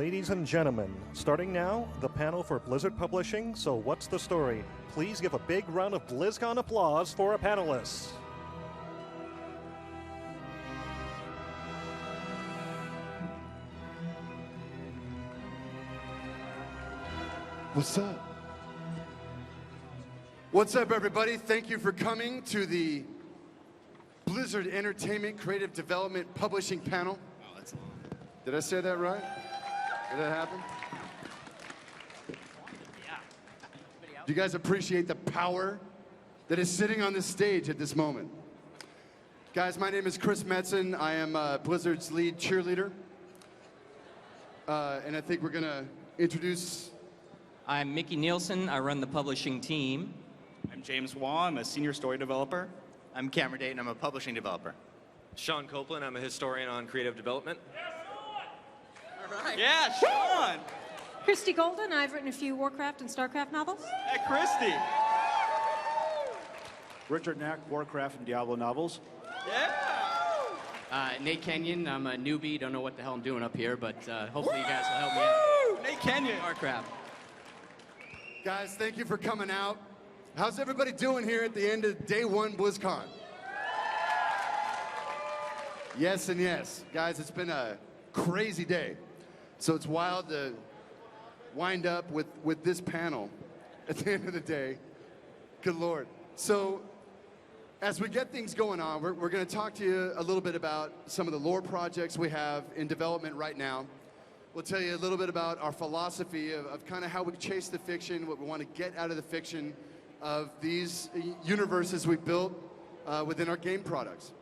Ladies and gentlemen, starting now, the panel for Blizzard Publishing, So What's the Story? Please give a big round of BlizzCon applause for our panelists. What's up? What's up, everybody? Thank you for coming to the Blizzard Entertainment Creative Development Publishing panel. Oh, that's long. Did I say that right? Did that happen? Yeah. Do you guys appreciate the power that is sitting on this stage at this moment? Guys, my name is Chris Metzen. I am Blizzard's lead cheerleader. And I think we're going to introduce... I'm Mickey Nielsen. I run the publishing team. I'm James Waugh. I'm a senior story developer. I'm Cameron Dayton. I'm a publishing developer. Sean Copeland. I'm a historian on creative development. Yeah, Sean! Christy Golden. I've written a few Warcraft and Starcraft novels. Hey, Christy! Richard Knack, Warcraft and Diablo novels. Yeah! Nate Kenyon. I'm a newbie. Don't know what the hell I'm doing up here, but hopefully you guys will help me out. Nate Kenyon! Warcraft. Guys, thank you for coming out. How's everybody doing here at the end of day one BlizzCon? Yes and yes. Guys, it's been a crazy day. So it's wild to wind up with this panel at the end of the day. Good Lord. So as we get things going on, we're going to talk to you a little bit about some of the lore projects we have in development right now. We'll tell you a little bit about our philosophy of kind of how we chase the fiction, what we want to get out of the fiction of these universes we built within our game products.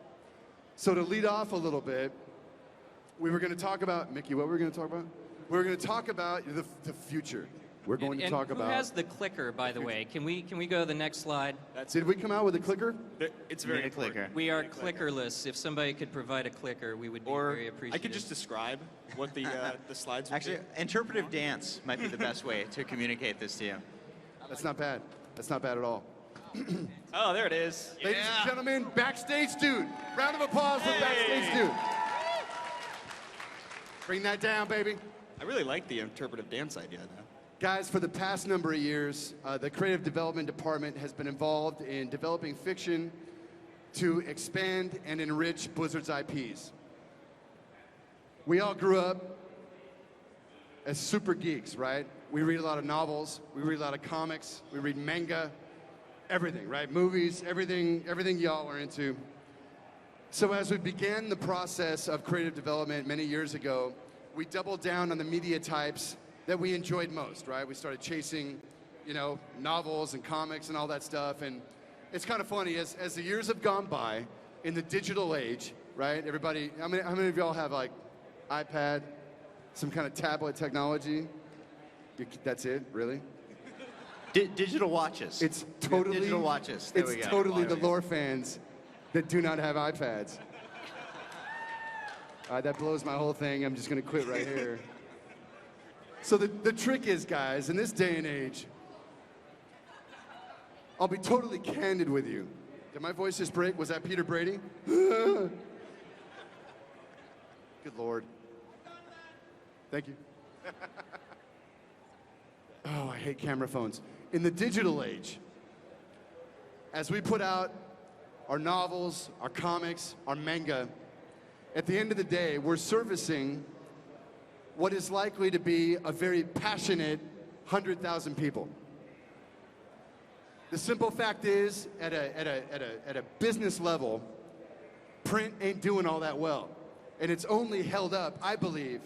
So to lead off a little bit, we were going to talk about, Mickey, what were we going to talk about? We were going to talk about the future. We're going to talk about... Who has the clicker, by the way? Can we go to the next slide? Did we come out with a clicker? It's very a clicker. We are clickerless. If somebody could provide a clicker, we would be very appreciative. I could just describe what the slides would Actually, be. interpretive dance might be the best way to communicate this to you. That's not bad. That's not bad at all. Oh, there it is. Ladies and gentlemen, Backstage Dude. Round of applause for Backstage Dude. Bring that down, baby. I really like the interpretive dance idea, though. Guys, for the past number of years, the Creative Development Department has been involved in developing fiction to expand and enrich Blizzard's IPs. We all grew up as super geeks, right? We read a lot of novels, we read a lot of comics, we read manga, everything, right? Movies, everything y'all are into. So as we began the process of creative development many years ago, we doubled down on the media types that we enjoyed most, right? We started chasing, novels and comics and all that stuff. And it's kind of funny, as the years have gone by in the digital age, right? Everybody, how many of y'all have like iPad, some kind of tablet technology? That's it, really? Digital watches. It's totally digital watches. There we it's go. totally the lore fans that do not have iPads. That blows my whole thing. I'm just going to quit right here. So the trick is, guys, in this day and age, I'll be totally candid with you. Did my voice just break? Was that Peter Brady? Good Lord. Thank you. Oh, I hate camera phones. In the digital age, as we put out our novels, our comics, our manga, at the end of the day, we're servicing what is likely to be a very passionate 100,000 people. The simple fact is, at a business level, print ain't doing all that well. And it's only held up, I believe,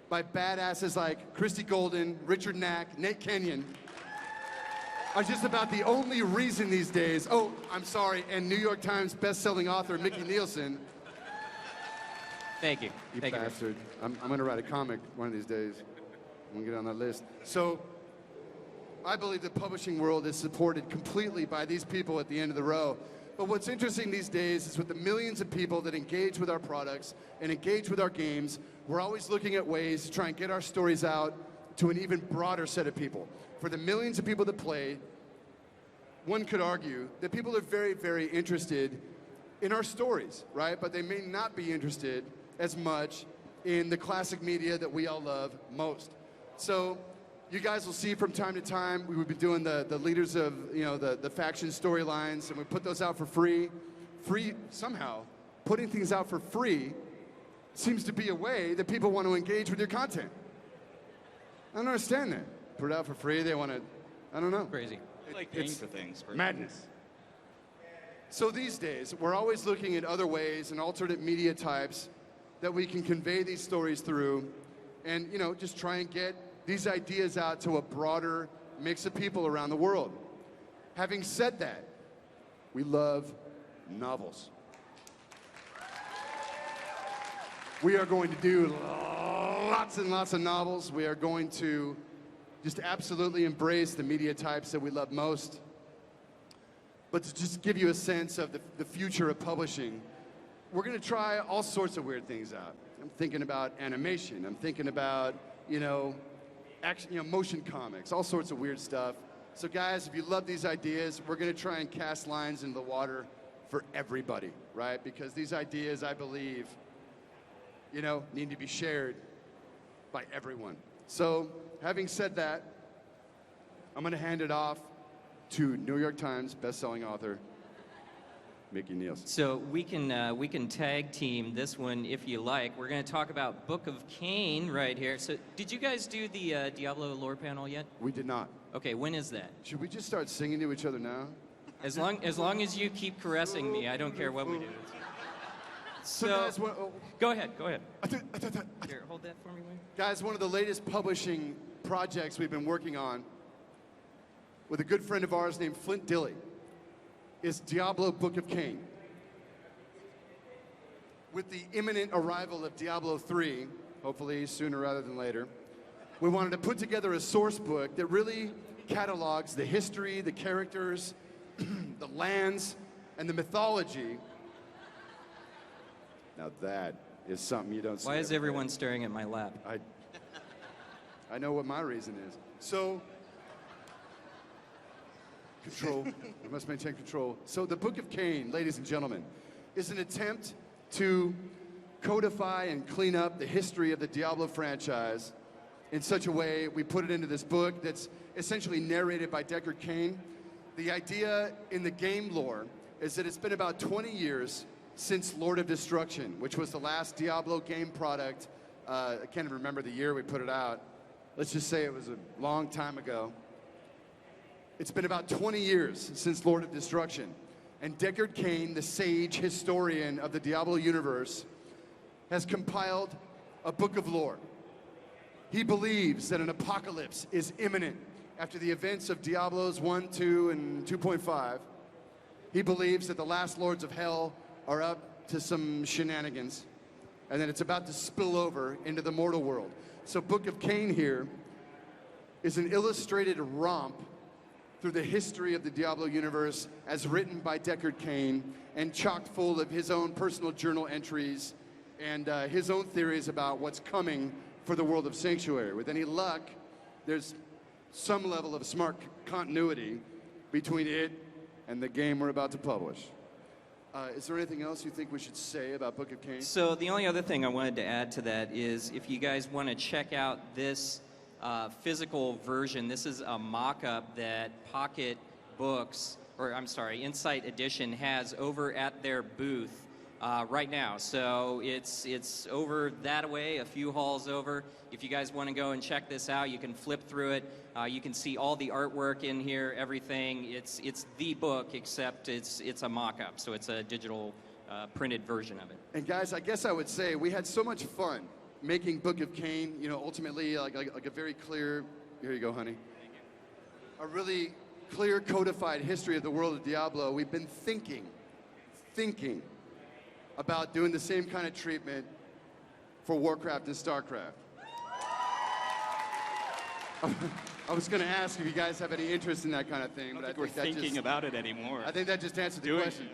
by badasses like Christy Golden, Richard Knack, Nate Kenyon, are just about the only reason these days. Oh, I'm sorry, and New York Times best-selling author Mickey Nielsen. Thank you. You Thank bastard. I'm going to write a comic one of these days. I'm going to get on that list. So I believe the publishing world is supported completely by these people at the end of the row. But what's interesting these days is with the millions of people that engage with our products and engage with our games, we're always looking at ways to try and get our stories out to an even broader set of people. For the millions of people that play, one could argue that people are very, very interested in our stories, right? But they may not be interested as much in the classic media that we all love most. So you guys will see from time to time, we would be doing the leaders of, the faction storylines, and we put those out for free. Somehow, putting things out for free seems to be a way that people want to engage with your content. I don't understand that. Put it out for free, they want to, I don't know. Crazy. I like paying for things. Madness. So these days, we're always looking at other ways and alternate media types that we can convey these stories through and, just try and get these ideas out to a broader mix of people around the world. Having said that, we love novels. We are going to do lots and lots of novels. We are going to just absolutely embrace the media types that we love most. But to just give you a sense of the future of publishing, we're going to try all sorts of weird things out. I'm thinking about animation. I'm thinking about, motion comics, all sorts of weird stuff. So guys, if you love these ideas, we're going to try and cast lines into the water for everybody, right? Because these ideas, I believe, need to be shared by everyone. So, having said that, I'm going to hand it off to New York Times best-selling author Mickey Nielsen. So we can tag team this one if you like. We're going to talk about Book of Cain right here. So did you guys do the Diablo lore panel yet? We did not. Okay, when is that? Should we just start singing to each other now? As long as you keep caressing me, I don't care what we do. So guys, go ahead. Here, hold that for me, Wayne. Guys, one of the latest publishing projects we've been working on with a good friend of ours named Flint Dilley is Diablo Book of Cain. With the imminent arrival of Diablo 3, hopefully sooner rather than later, we wanted to put together a source book that really catalogs the history, the characters, the lands, and the mythology. Now that is something you don't see. Why is everyone staring at my lap? I know what my reason is. So, control. We must maintain control. So the Book of Cain, ladies and gentlemen, is an attempt to codify and clean up the history of the Diablo franchise in such a way we put it into this book that's essentially narrated by Deckard Cain. The idea in the game lore is that it's been about 20 years since Lord of Destruction, which was the last Diablo game product. I can't even remember the year we put it out. Let's just say it was a long time ago. It's been about 20 years since Lord of Destruction. And Deckard Cain, the sage historian of the Diablo universe, has compiled a book of lore. He believes that an apocalypse is imminent after the events of Diablos 1, 2, and 2.5. He believes that the last lords of hell are up to some shenanigans, and that it's about to spill over into the mortal world. So Book of Cain here is an illustrated romp through the history of the Diablo universe as written by Deckard Cain and chock full of his own personal journal entries and his own theories about what's coming for the world of Sanctuary. With any luck, there's some level of smart continuity between it and the game we're about to publish. Is there anything else you think we should say about Book of Cain? So the only other thing I wanted to add to that is if you guys want to check out this physical version, this is a mock-up that Pocket Books, or I'm sorry, Insight Edition has over at their booth right now. So it's over that way, a few halls over. If you guys want to go and check this out, you can flip through it. You can see all the artwork in here, everything. It's the book, except it's a mock-up, so it's a digital printed version of it. And guys, I guess I would say we had so much fun making Book of Cain, ultimately like a very clear, here you go, honey. A really clear codified history of the world of Diablo. We've been thinking about doing the same kind of treatment for Warcraft and StarCraft. I was going to ask if you guys have any interest in that kind of thing, but I think we're thinking about it anymore. I think that just answered the question.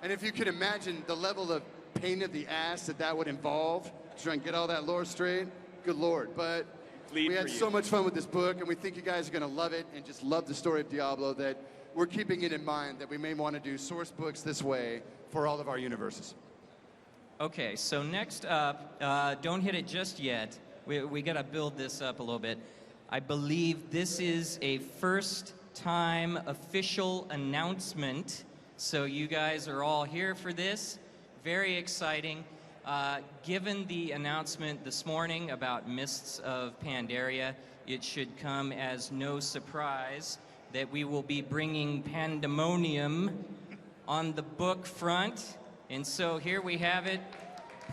And if you could imagine the level of pain in the ass that would involve to try and get all that lore straight, good Lord. But we had so much fun with this book, and we think you guys are going to love it and just love the story of Diablo, that we're keeping it in mind that we may want to do source books this way for all of our universes. Okay, so next up, don't hit it just yet. We got to build this up a little bit. I believe this is a first-time official announcement. So you guys are all here for this. Very exciting. Given the announcement this morning about Mists of Pandaria, it should come as no surprise that we will be bringing pandemonium on the book front. And so here we have it.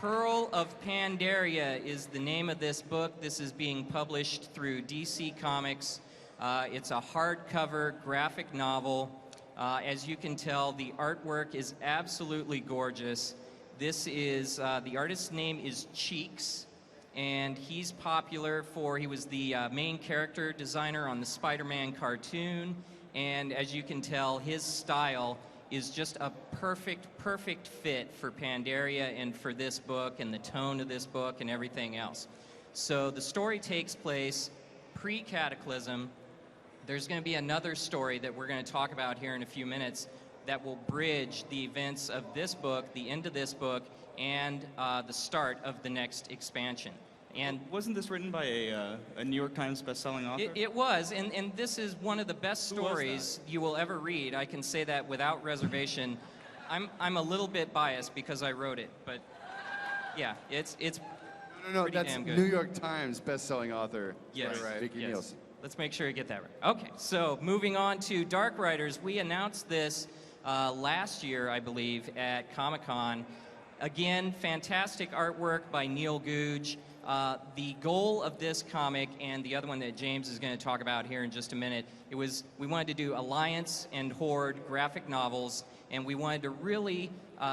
Pearl of Pandaria is the name of this book. This is being published through DC Comics. It's a hardcover graphic novel. As you can tell, the artwork is absolutely gorgeous. This is, the artist's name is Cheeks, and he's popular for, he was the main character designer on the Spider-Man cartoon, and as you can tell, his style is just a perfect fit for Pandaria and for this book and the tone of this book and everything else. So the story takes place pre-Cataclysm. There's going to be another story that we're going to talk about here in a few minutes that will bridge the events of this book, the end of this book, and the start of the next expansion. And wasn't this written by a New York Times best-selling author? It was, and this is one of the best stories you will ever read. I can say that without reservation. I'm a little bit biased because I wrote it, but yeah, it's No, pretty that's damn good. New York Times best-selling author. Yes, Right. Vicky yes. Nielsen. Let's make sure we get that right. Okay, so moving on to Dark Riders. We announced this last year, I believe, at Comic-Con. Again, fantastic artwork by Neil Googe. The goal of this comic and the other one that James is going to talk about here in just a minute, we wanted to do Alliance and Horde graphic novels, and we wanted to really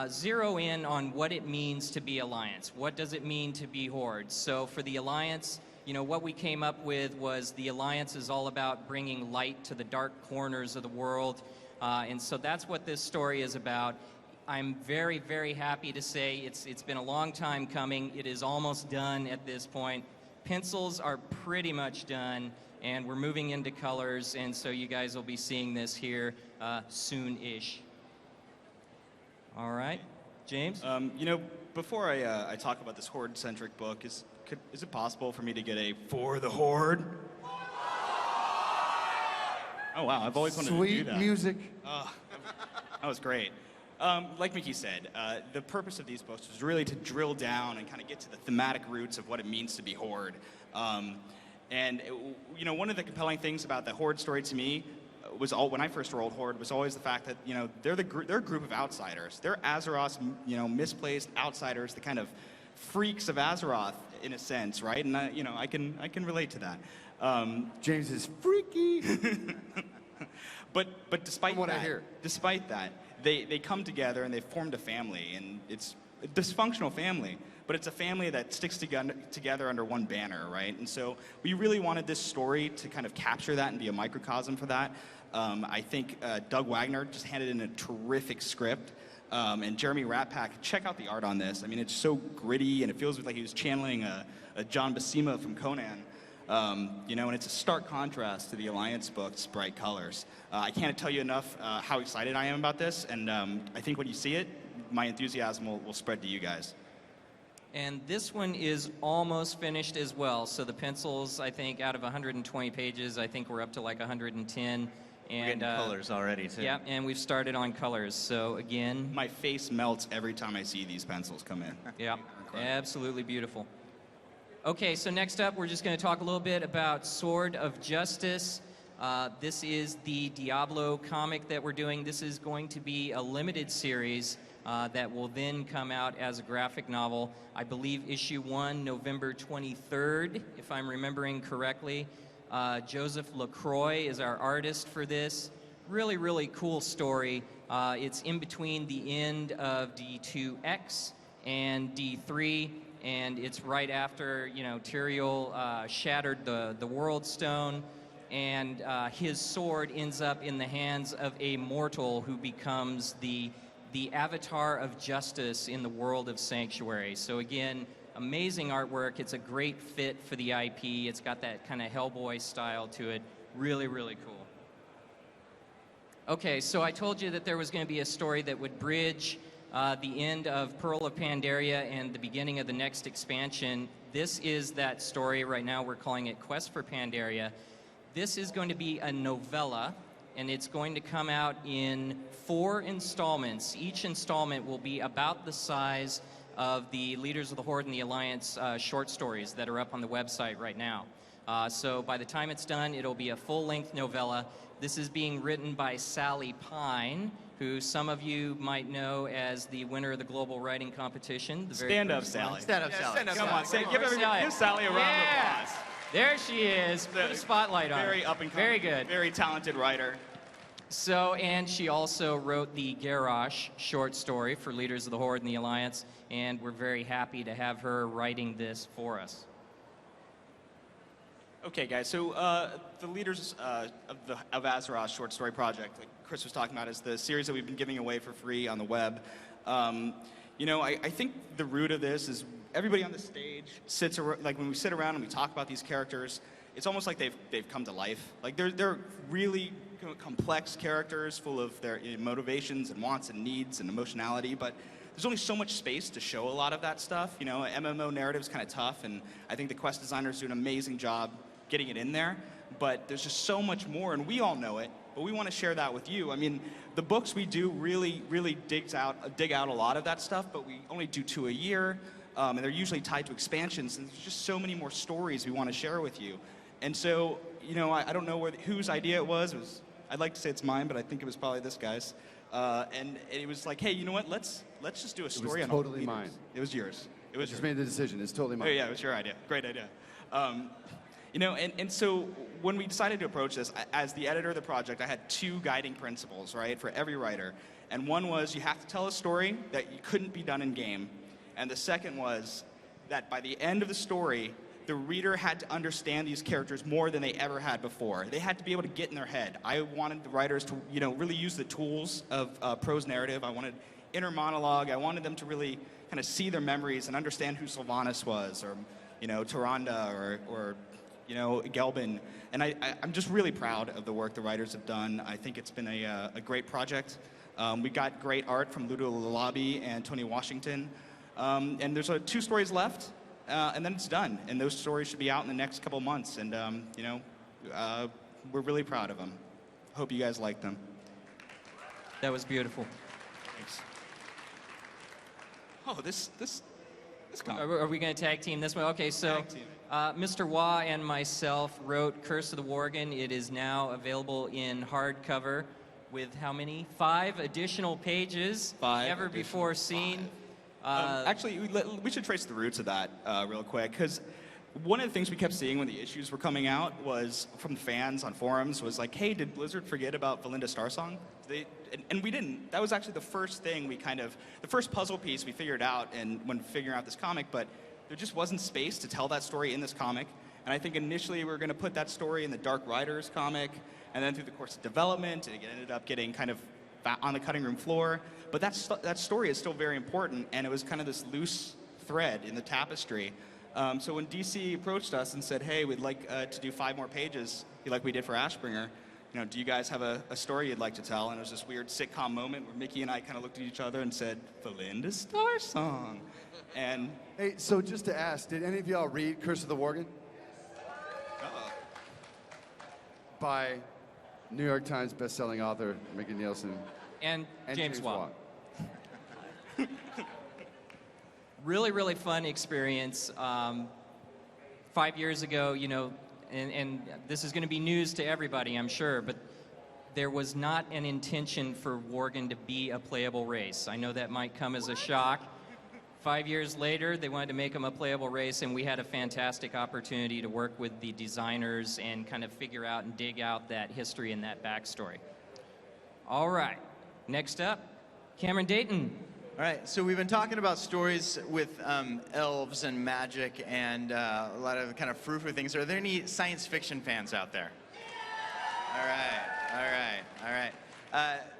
zero in on what it means to be Alliance. What does it mean to be Horde? So for the Alliance, you know, what we came up with was the Alliance is all about bringing light to the dark corners of the world, and so that's what this story is about. I'm very, very happy to say it's been a long time coming. It is almost done at this point. Pencils are pretty much done, and we're moving into colors, and so you guys will be seeing this here soon-ish. All right, James? You know, before I talk about this Horde-centric book, is it possible for me to get a "For the Horde"? Oh wow, I've always wanted to do that. Sweet music. Oh, that was great. Like Mickey said, the purpose of these books was really to drill down and kind of get to the thematic roots of what it means to be Horde. You know, one of the compelling things about the Horde story to me was when I first rolled Horde was always the fact that, you know, they're a group of outsiders. They're Azeroth's, you know, misplaced outsiders, the kind of freaks of Azeroth in a sense, right? And you know, I can relate to that. James is freaky. But despite From what I that, hear. despite that, they come together and they've formed a family, and it's a dysfunctional family, but it's a family that sticks together under one banner, right? And so we really wanted this story to kind of capture that and be a microcosm for that. I think Doug Wagner just handed in a terrific script, and Jeremy Ratpack, check out the art on this. I mean, it's so gritty, and it feels like he was channeling a John Buscema from Conan. You know, and it's a stark contrast to the Alliance book's bright colors. I can't tell you enough how excited I am about this, and I think when you see it, my enthusiasm will spread to you guys. And this one is almost finished as well. So the pencils, I think, out of 120 pages, I think we're up to like 110. We're getting colors already, too. Yeah, and we've started on colors. So again, My face melts every time I see these pencils come in. yeah, absolutely beautiful. Okay, so next up, we're just going to talk a little bit about Sword of Justice. This is the Diablo comic that we're doing. This is going to be a limited series that will then come out as a graphic novel. I believe issue 1, November 23rd, if I'm remembering correctly. Joseph LaCroix is our artist for this. Really, really cool story. It's in between the end of D2X and D3. And it's right after, you know, Tyrael shattered the World Stone, and his sword ends up in the hands of a mortal who becomes the avatar of justice in the world of Sanctuary. So again, amazing artwork. It's a great fit for the IP. It's got that kind of Hellboy style to it. Really, really cool. Okay, so I told you that there was going to be a story that would bridge the end of Pearl of Pandaria and the beginning of the next expansion. This is that story. Right now we're calling it Quest for Pandaria. This is going to be a novella, and it's going to come out in 4 installments. Each installment will be about the size of the Leaders of the Horde and the Alliance short stories that are up on the website right now. So by the time it's done, it'll be a full-length novella. This is being written by Sally Pine, who some of you might know as the winner of the Global Writing Competition. Stand up, Sally. Stand up, Sally. Come on, give Sally a round of applause. There she is. Put a spotlight on her. Very up and coming. Very good. Very talented writer. So, and she also wrote the Garrosh short story for Leaders of the Horde and the Alliance, and we're very happy to have her writing this for us. Okay, guys, so the Leaders of Azeroth short story project, like Chris was talking about, is the series that we've been giving away for free on the web. You know, I think the root of this is everybody on the stage sits around, like when we sit around and we talk about these characters, it's almost like they've come to life. Like they're really complex characters full of their motivations and wants and needs and emotionality, but there's only so much space to show a lot of that stuff. You know, MMO narrative's kind of tough, and I think the quest designers do an amazing job getting it in there, but there's just so much more, and we all know it, but we want to share that with you. I mean, the books we do really dig out a lot of that stuff, but we only do 2 a year, and they're usually tied to expansions, and there's just so many more stories we want to share with you. And so, you know, I don't know whose idea it was. I'd like to say it's mine, but I think it was probably this guy's. And it was like, hey, you know what? Let's just do a story on all the totally mine. It was yours. It was I just yours. made the decision. It's totally mine. Oh, yeah, it was your idea. Great idea. You know, and so when we decided to approach this, as the editor of the project, I had 2 guiding principles, right, for every writer. And one was you have to tell a story that you couldn't be done in game. And the second was that by the end of the story, the reader had to understand these characters more than they ever had before. They had to be able to get in their head. I wanted the writers to, you know, really use the tools of prose narrative. I wanted inner monologue. I wanted them to really kind of see their memories and understand who Sylvanas was, or, you know, Tyrande, or you know, Gelbin. And I'm just really proud of the work the writers have done. I think it's been a great project. We got great art from Ludo Lalabi and Tony Washington. And there's 2 stories left, and then it's done. And those stories should be out in the next couple months. And, you know, we're really proud of them. Hope you guys like them. That was beautiful. Thanks. Oh, this Are we going to tag team this one? Okay, so Mr. Wah and myself wrote Curse of the Worgen. It is now available in hardcover with how many? 5 additional pages. 5 Never before seen. Actually, we should trace the roots of that real quick, because one of the things we kept seeing when the issues were coming out was from fans on forums was like, hey, did Blizzard forget about Valinda Starsong? And we didn't. That was actually the first thing the first puzzle piece we figured out when figuring out this comic, but there just wasn't space to tell that story in this comic. And I think initially we were going to put that story in the Dark Riders comic, and then through the course of development, it ended up getting kind of on the cutting room floor. But that story is still very important, and it was kind of this loose thread in the tapestry. So when DC approached us and said, hey, we'd like to do 5 more pages, like we did for Ashbringer, you know, do you guys have a story you'd like to tell? And it was this weird sitcom moment where Mickey and I kind of looked at each other and said, Valinda Starsong. And hey, so just to ask, did any of y'all read Curse of the Worgen? By New York Times bestselling author Mickey Nielsen. And James Watt. Really, really fun experience. 5 years ago, you know, and this is going to be news to everybody, I'm sure, but there was not an intention for Worgen to be a playable race. I know that might come as a shock. 5 years later, they wanted to make him a playable race, and we had a fantastic opportunity to work with the designers and kind of figure out and dig out that history and that backstory. All right, next up, Cameron Dayton. All right, so we've been talking about stories with elves and magic and a lot of kind of frou-frou things. Are there any science fiction fans out there? All right.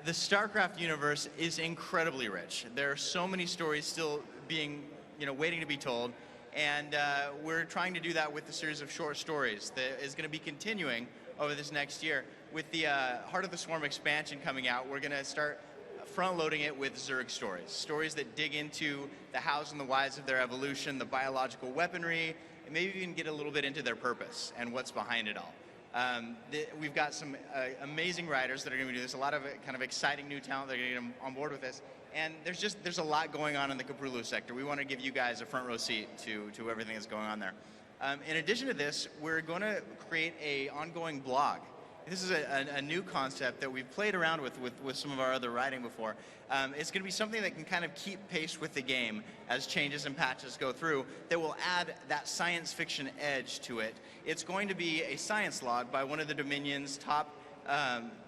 The StarCraft universe is incredibly rich. There are so many stories still being, you know, waiting to be told, and we're trying to do that with the series of short stories that is going to be continuing over this next year. With the Heart of the Swarm expansion coming out, we're going to start front-loading it with Zerg stories. Stories that dig into the hows and the whys of their evolution, the biological weaponry, and maybe even get a little bit into their purpose and what's behind it all. We've got some amazing writers that are going to be doing this, a lot of kind of exciting new talent that are going to get on board with this. And there's a lot going on in the Cthulhu sector. We want to give you guys a front row seat to everything that's going on there. In addition to this, we're going to create a ongoing blog. This is a new concept that we've played around with some of our other writing before. It's going to be something that can kind of keep pace with the game as changes and patches go through that will add that science fiction edge to it. It's going to be a science log by one of the Dominion's top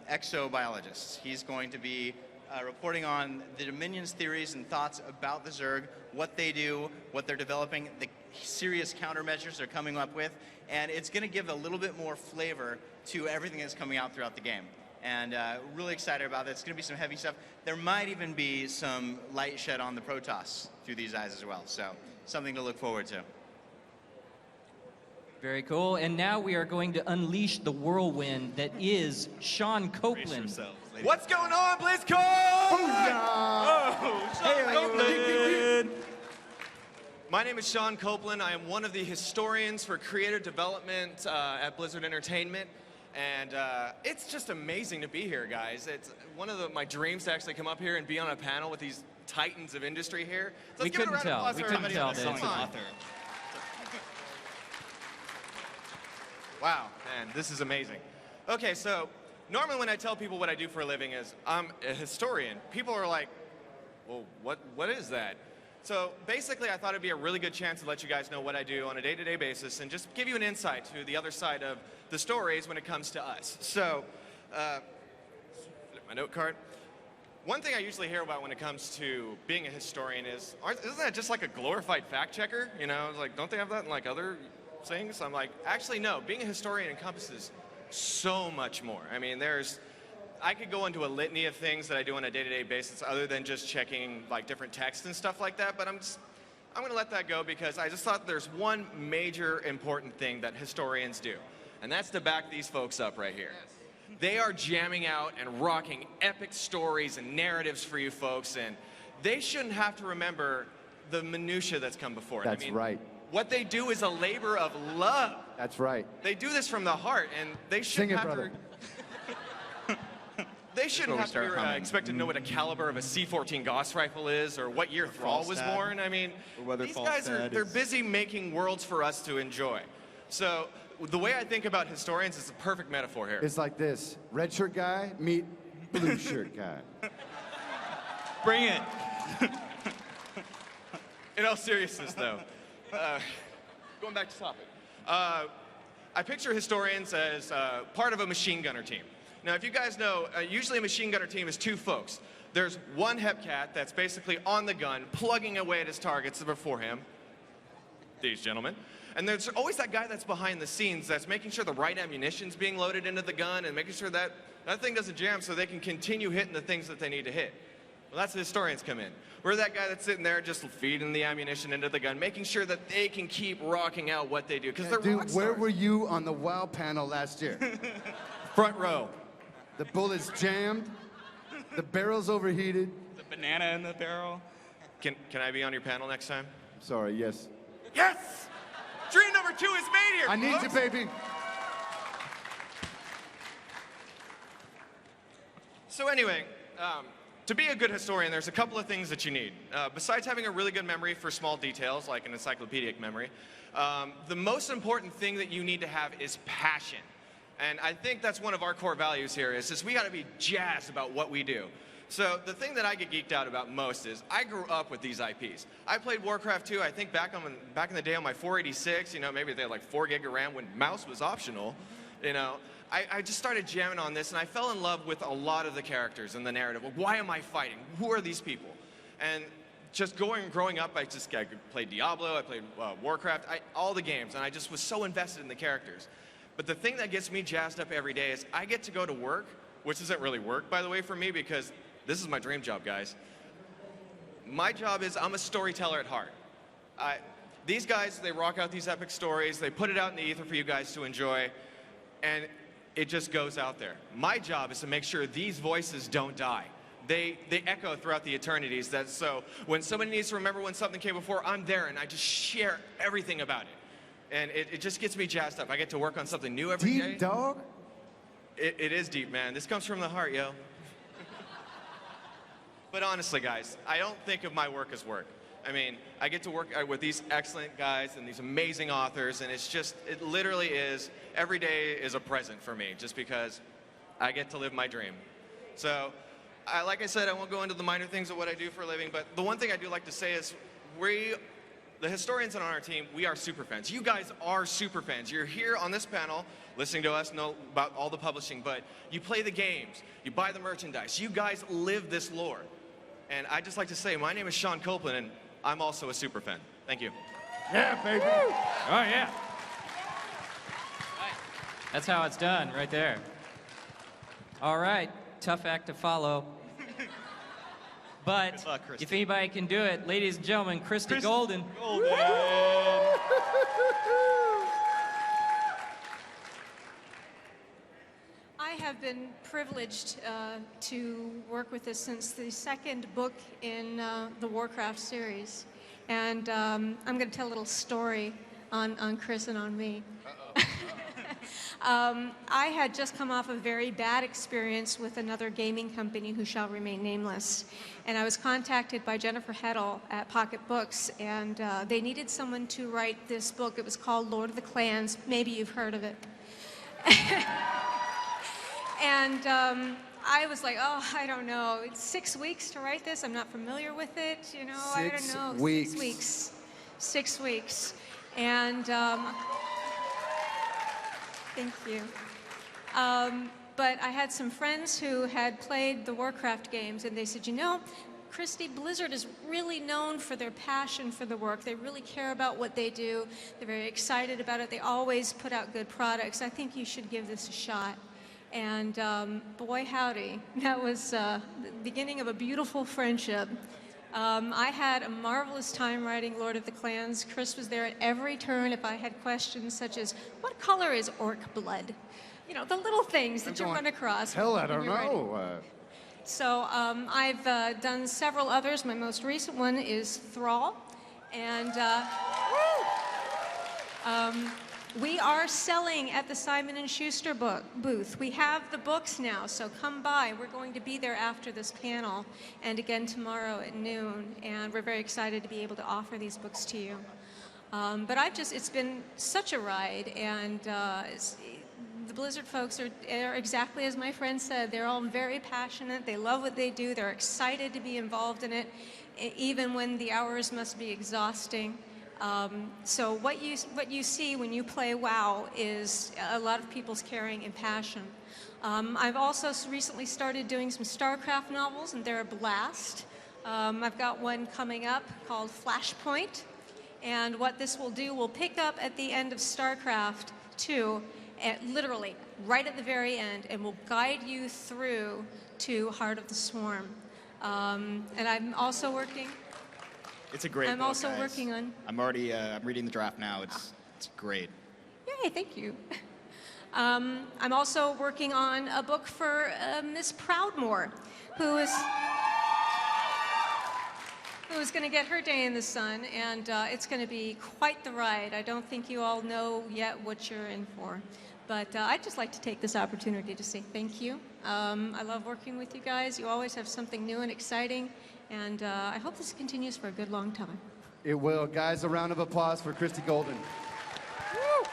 exobiologists. He's going to be reporting on the Dominion's theories and thoughts about the Zerg, what they do, what they're developing, the serious countermeasures they're coming up with, and it's going to give a little bit more flavor to everything that's coming out throughout the game. And really excited about that. It's going to be some heavy stuff. There might even be some light shed on the Protoss through these eyes as well, so something to look forward to. Very cool. And now we are going to unleash the whirlwind that is Sean Copeland. What's going on, BlizzCon? Oh, Sean Copeland. My name is Sean Copeland. I am one of the historians for creative development at Blizzard Entertainment. And it's just amazing to be here, guys. It's one of my dreams to actually come up here and be on a panel with these titans of industry here. So we couldn't tell. We couldn't tell that it's an author. Wow, man, this is amazing. Okay, so normally when I tell people what I do for a living is I'm a historian, people are like, well, what is that? So basically, I thought it'd be a really good chance to let you guys know what I do on a day-to-day basis and just give you an insight to the other side of the stories when it comes to us. So, flip my note card. One thing I usually hear about when it comes to being a historian is, isn't that just like a glorified fact checker? You know, like, don't they have that in like other things? I'm like, actually, no. Being a historian encompasses so much more. I mean, I could go into a litany of things that I do on a day-to-day basis other than just checking like different texts and stuff like that, but I'm going to let that go because I just thought there's one major important thing that historians do, and that's to back these folks up right here. Yes. They are jamming out and rocking epic stories and narratives for you folks, and they shouldn't have to remember the minutia that's come before it. That's right. What they do is a labor of love. That's right. They do this from the heart, and they shouldn't have to... They shouldn't have to be expected to know what a caliber of a C-14 Gauss rifle is or what year Thrall was born. I mean, these guys they're busy making worlds for us to enjoy. So the way I think about historians is a perfect metaphor here. It's like this. Red shirt guy meet blue shirt guy. Bring it. In all seriousness, though, going back to topic, I picture historians as part of a machine gunner team. Now, if you guys know, usually a machine gunner team is two folks. There's one Hepcat that's basically on the gun, plugging away at his targets before him, these gentlemen. And there's always that guy that's behind the scenes that's making sure the right ammunition's being loaded into the gun and making sure that that thing doesn't jam so they can continue hitting the things that they need to hit. Well, that's the historians come in. We're that guy that's sitting there just feeding the ammunition into the gun, making sure that they can keep rocking out what they do, because they're rock stars. Where were you on the WoW panel last year? Front row. The bullet's jammed, the barrel's overheated. The banana in the barrel. Can I be on your panel next time? Sorry, yes. Yes! Dream number 2 is made here, I need you, baby. So anyway, to be a good historian, there's a couple of things that you need. Besides having a really good memory for small details, like an encyclopedic memory, the most important thing that you need to have is passion. And I think that's one of our core values here is we got to be jazzed about what we do. So the thing that I get geeked out about most is I grew up with these IPs. I played Warcraft 2, I think back in the day on my 486, you know, maybe they had like 4 gig of RAM when mouse was optional, you know. I just started jamming on this and I fell in love with a lot of the characters and the narrative. Well, why am I fighting? Who are these people? And just growing up, I played Diablo, I played Warcraft, all the games, and I just was so invested in the characters. But the thing that gets me jazzed up every day is I get to go to work, which isn't really work, by the way, for me, because this is my dream job, guys. My job is I'm a storyteller at heart. These guys, they rock out these epic stories, they put it out in the ether for you guys to enjoy, and it just goes out there. My job is to make sure these voices don't die. they echo throughout the eternities. So when somebody needs to remember when something came before, I'm there and I just share everything about it. And it just gets me jazzed up. I get to work on something new every day. Deep, dog. It is deep, man. This comes from the heart, yo. But honestly, guys, I don't think of my work as work. I mean, I get to work with these excellent guys and these amazing authors, and it literally is, every day is a present for me, just because I get to live my dream. So, like I said, I won't go into the minor things of what I do for a living, but the one thing I do like to say is the historians on our team, we are super fans. You guys are super fans. You're here on this panel listening to us know about all the publishing, but you play the games, you buy the merchandise, you guys live this lore. And I just like to say, my name is Sean Copeland, and I'm also a super fan. Thank you. Yeah, baby. Oh, yeah. That's how it's done, right there. All right, tough act to follow. But Good luck, Christy. if anybody can do it, ladies and gentlemen, Christy Golden. I have been privileged to work with this since the second book in the Warcraft series. And I'm going to tell a little story on Chris and on me. I had just come off a very bad experience with another gaming company who shall remain nameless. And I was contacted by Jennifer Heddle at Pocket Books, and they needed someone to write this book. It was called Lord of the Clans. Maybe you've heard of it. And I was like, oh, I don't know. It's 6 weeks to write this. I'm not familiar with it. You know, I don't know. 6 weeks. 6 weeks. 6 weeks. And thank you. But I had some friends who had played the Warcraft games, and they said, you know, Christy, Blizzard is really known for their passion for the work. They really care about what they do. They're very excited about it. They always put out good products. I think you should give this a shot. And boy, howdy, that was the beginning of a beautiful friendship. I had a marvelous time writing Lord of the Clans. Chris was there at every turn if I had questions such as, what color is orc blood? You know, the little things that you run across. Hell, I when don't you're writing. know. So I've done several others. My most recent one is Thrall. And we are selling at the Simon & Schuster booth. We have the books now, so come by. We're going to be there after this panel and again tomorrow at noon. And we're very excited to be able to offer these books to you. But it's been such a ride, and the Blizzard folks are exactly as my friend said. They're all very passionate. They love what they do. They're excited to be involved in it, even when the hours must be exhausting. So what you see when you play WoW is a lot of people's caring and passion. I've also recently started doing some StarCraft novels, and they're a blast. I've got one coming up called Flashpoint, and what this will do, will pick up at the end of StarCraft 2, literally right at the very end, and will guide you through to Heart of the Swarm. And I'm also working. It's a great book, I'm also guys. working on. I'm reading the draft now. It's great. Yay, thank you. I'm also working on a book for Miss Proudmoore, who is going to get her day in the sun, and it's going to be quite the ride. I don't think you all know yet what you're in for, but I'd just like to take this opportunity to say thank you. I love working with you guys. You always have something new and exciting, and I hope this continues for a good long time. It will. Guys, a round of applause for Christy Golden. Woo!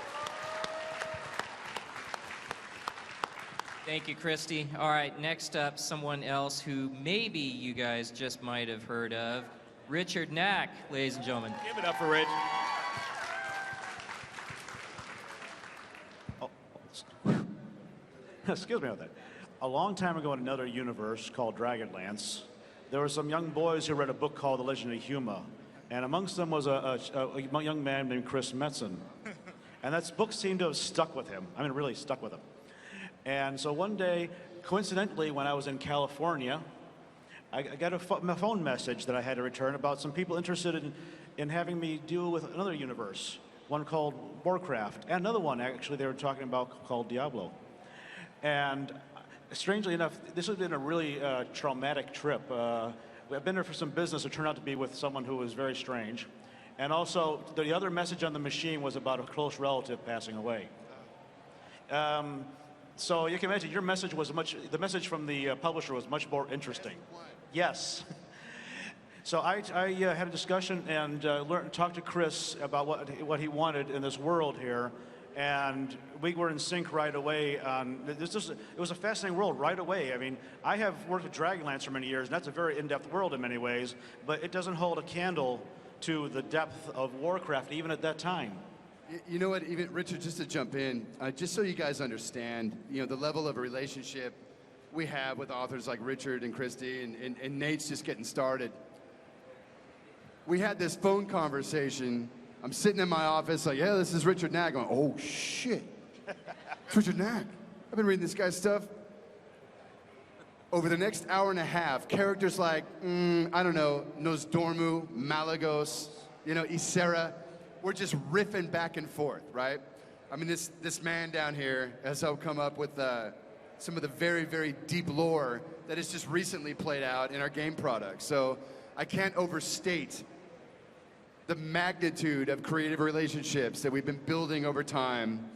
Thank you, Christy. All right, next up, someone else who maybe you guys just might have heard of, Richard Knack, ladies and gentlemen. Give it up for Rich. Excuse me about that. A long time ago in another universe called Dragonlance, there were some young boys who read a book called The Legend of Huma. And amongst them was a young man named Chris Metzen. And that book seemed to have stuck with him. I mean, really stuck with him. And so one day, coincidentally, when I was in California, I got a phone message that I had to return about some people interested in having me deal with another universe, one called Warcraft, and another one, actually, they were talking about called Diablo. And strangely enough, this has been a really traumatic trip. I've been there for some business. It turned out to be with someone who was very strange. And also, the other message on the machine was about a close relative passing away. So you can imagine your message was the message from the publisher was much more interesting. Yes. So I had a discussion and talked to Chris about what he wanted in this world here. And we were in sync right away on this. It was a fascinating world right away. I mean, I have worked with Dragonlance for many years, and that's a very in-depth world in many ways, but it doesn't hold a candle to the depth of Warcraft, even at that time. You know what, even Richard, just to jump in, just so you guys understand, the level of a relationship we have with authors like Richard and Christy, and Nate's just getting started. We had this phone conversation. I'm sitting in my office like, yeah, this is Richard Knack. Going, oh, shit. It's Richard Knack. I've been reading this guy's stuff. Over the next hour and a half, characters like, I don't know, Nosdormu, Malagos, Ysera, we're just riffing back and forth, right? I mean, this man down here has helped come up with some of the very, very deep lore that has just recently played out in our game product. So I can't overstate the magnitude of creative relationships that we've been building over time,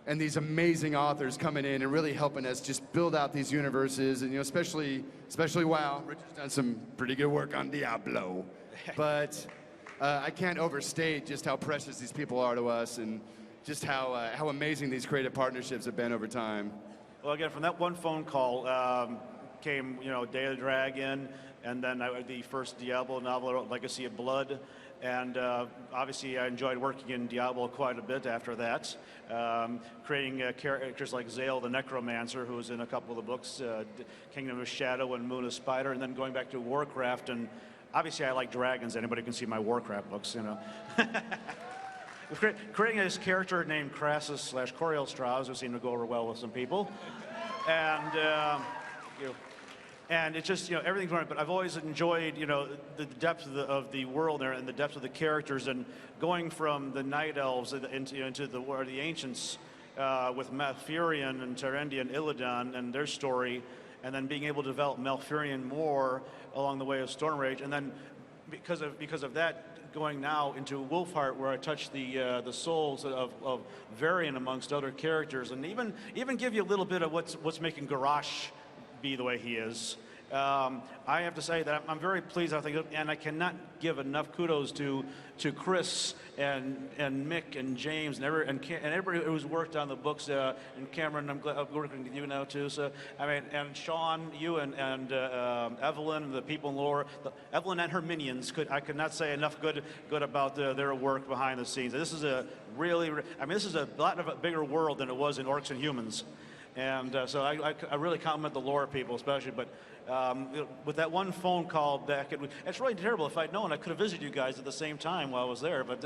and these amazing authors coming in and really helping us just build out these universes, and especially WoW. Richard's done some pretty good work on Diablo, but I can't overstate just how precious these people are to us, and just how amazing these creative partnerships have been over time. Well, again, from that one phone call came, Day of the Dragon, and then the first Diablo novel, I wrote Legacy of Blood. And obviously, I enjoyed working in Diablo quite a bit after that, creating characters like Zale the Necromancer, who was in a couple of the books, Kingdom of Shadow and Moon of Spider, and then going back to Warcraft. And obviously, I like dragons. Anybody can see my Warcraft books, Creating this character named Crassus/Coriel Strauss, who seemed to go over well with some people. And and it's just, everything's running. But I've always enjoyed, the depth of the world there and the depth of the characters, and going from the Night Elves into the Ancients with Malfurion and Terendi and Illidan and their story, and then being able to develop Malfurion more along the way of Stormrage, and then because of that, going now into Wolfheart, where I touch the souls of Varian amongst other characters, and even give you a little bit of what's making Garrosh be the way he is. I have to say that I'm very pleased. I think, and I cannot give enough kudos to Chris and Mick and James and everybody who's worked on the books. And Cameron, I'm working with you now too. So and Sean, you and Evelyn and the people in lore. Evelyn and her minions. I could not say enough good about their work behind the scenes. This is a this is a lot of a bigger world than it was in Orcs and Humans. And so I really compliment the lore people, especially. But with that one phone call back, it's really terrible. If I'd known, I could have visited you guys at the same time while I was there. But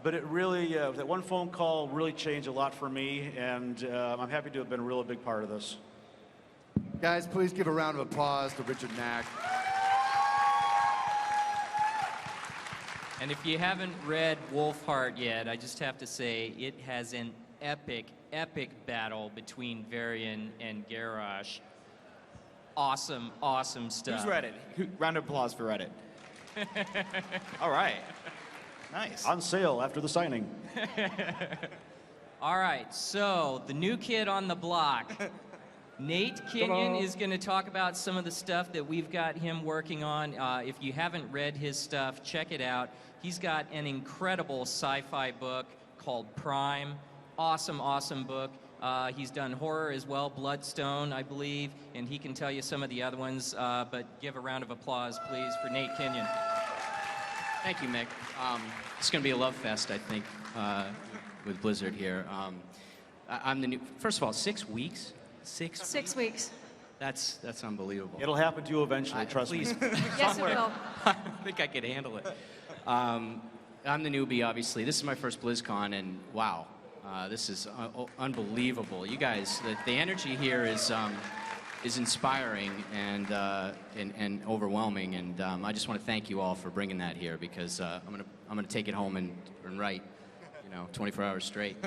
it really, that one phone call really changed a lot for me, and I'm happy to have been a really big part of this. Guys, please give a round of applause to Richard Knack. And if you haven't read Wolfheart yet, I just have to say it has an epic battle between Varian and Garrosh. Awesome stuff. Who's read it? Round of applause for Reddit. All right. Nice. On sale after the signing. All right, so the new kid on the block. Nate Kenyon is going to talk about some of the stuff that we've got him working on. If you haven't read his stuff, check it out. He's got an incredible sci-fi book called Prime. Awesome book. He's done horror as well, Bloodstone, I believe, and he can tell you some of the other ones. But give a round of applause, please, for Nate Kenyon. Thank you, Mick. It's going to be a love fest, I think, with Blizzard here. I'm the new. First of all, 6 weeks. 6 weeks. That's unbelievable. It'll happen to you eventually, trust me. Yes, it will. I think I could handle it. I'm the newbie, obviously. This is my first BlizzCon, and wow. This is unbelievable. You guys, the energy here is inspiring and overwhelming, and I just want to thank you all for bringing that here, because I'm gonna take it home and write, 24 hours straight.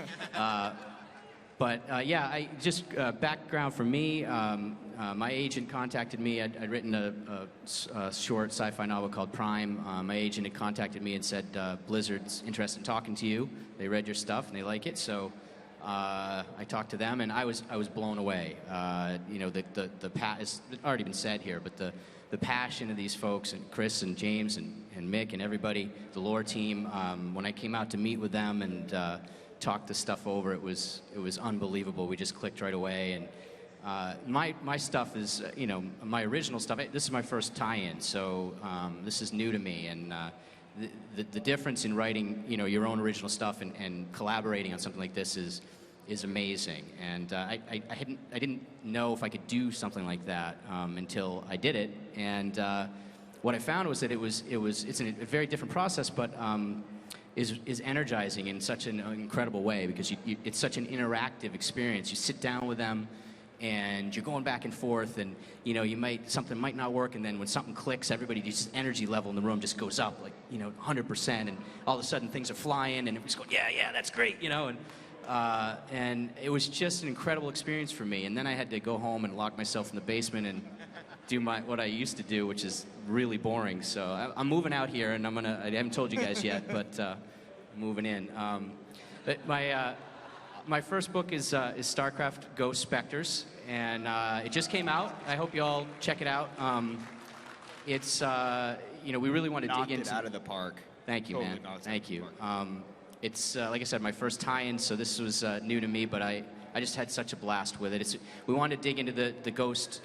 Yeah, I just background for me. My agent contacted me. I'd written a short sci-fi novel called Prime. My agent had contacted me and said, Blizzard's interested in talking to you. They read your stuff and they like it. So I talked to them and I was blown away. You know, it's already been said here, but the passion of these folks, and Chris and James and Mick and everybody, the lore team. When I came out to meet with them and talked the stuff over, it was unbelievable. We just clicked right away. And my stuff is, you know, my original stuff. This is my first tie-in, so this is new to me. And the difference in writing, you know, your own original stuff and collaborating on something like this is amazing. And I didn't know if I could do something like that until I did it. And what I found was that it's a very different process, but is energizing in such an incredible way, because it's such an interactive experience. You sit down with them and you're going back and forth, and you know, something might not work, and then when something clicks, everybody, just energy level in the room just goes up, like, you know, 100%, and all of a sudden things are flying and everybody's going, yeah, that's great, you know. And it was just an incredible experience for me. And then I had to go home and lock myself in the basement and do what I used to do, which is really boring. So I'm moving out here, and I haven't told you guys yet, but I'm moving in. But my first book is StarCraft Ghost Specters, and it just came out. I hope you all check it out. It's you know, we really want to dig into it out of the park. Thank you, man. Thank you. It's like I said, my first tie-in, so this was new to me, but I just had such a blast with it. We wanted to dig into the Ghost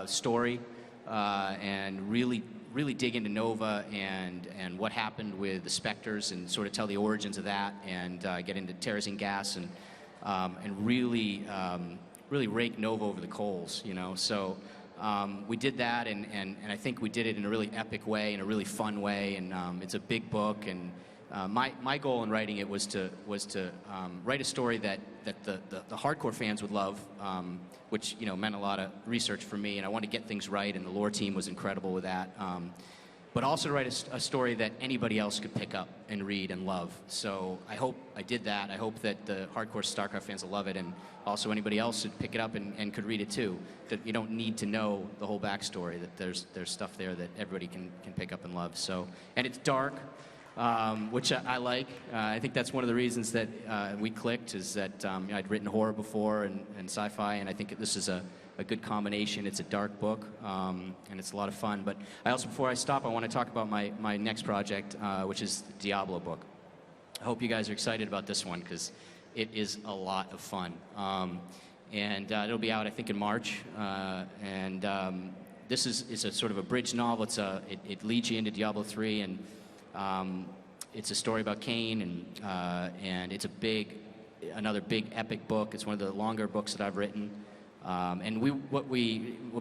story and really dig into Nova and what happened with the Spectres, and sort of tell the origins of that, and get into Terrazine Gas and really rake Nova over the coals, you know. So we did that, and I think we did it in a really epic way, in a really fun way, and it's a big book. And my goal in writing it was to write a story that the hardcore fans would love, which, you know, meant a lot of research for me, and I wanted to get things right, and the lore team was incredible with that. But also to write a story that anybody else could pick up and read and love. So I hope I did that. I hope that the hardcore StarCraft fans will love it, and also anybody else would pick it up and could read it too. That you don't need to know the whole backstory, that there's stuff there that everybody can pick up and love. So, and it's dark, which I like. I think that's one of the reasons that we clicked, is that you know, I'd written horror before and sci-fi, and I think this is a good combination. It's a dark book, and it's a lot of fun. But I also, before I stop, I want to talk about my next project, which is the Diablo book. I hope you guys are excited about this one, because it is a lot of fun. And it'll be out, I think, in March. This is a sort of a bridge novel. It leads you into Diablo 3, and it's a story about Cain, and it's another big epic book. It's one of the longer books that I've written. And what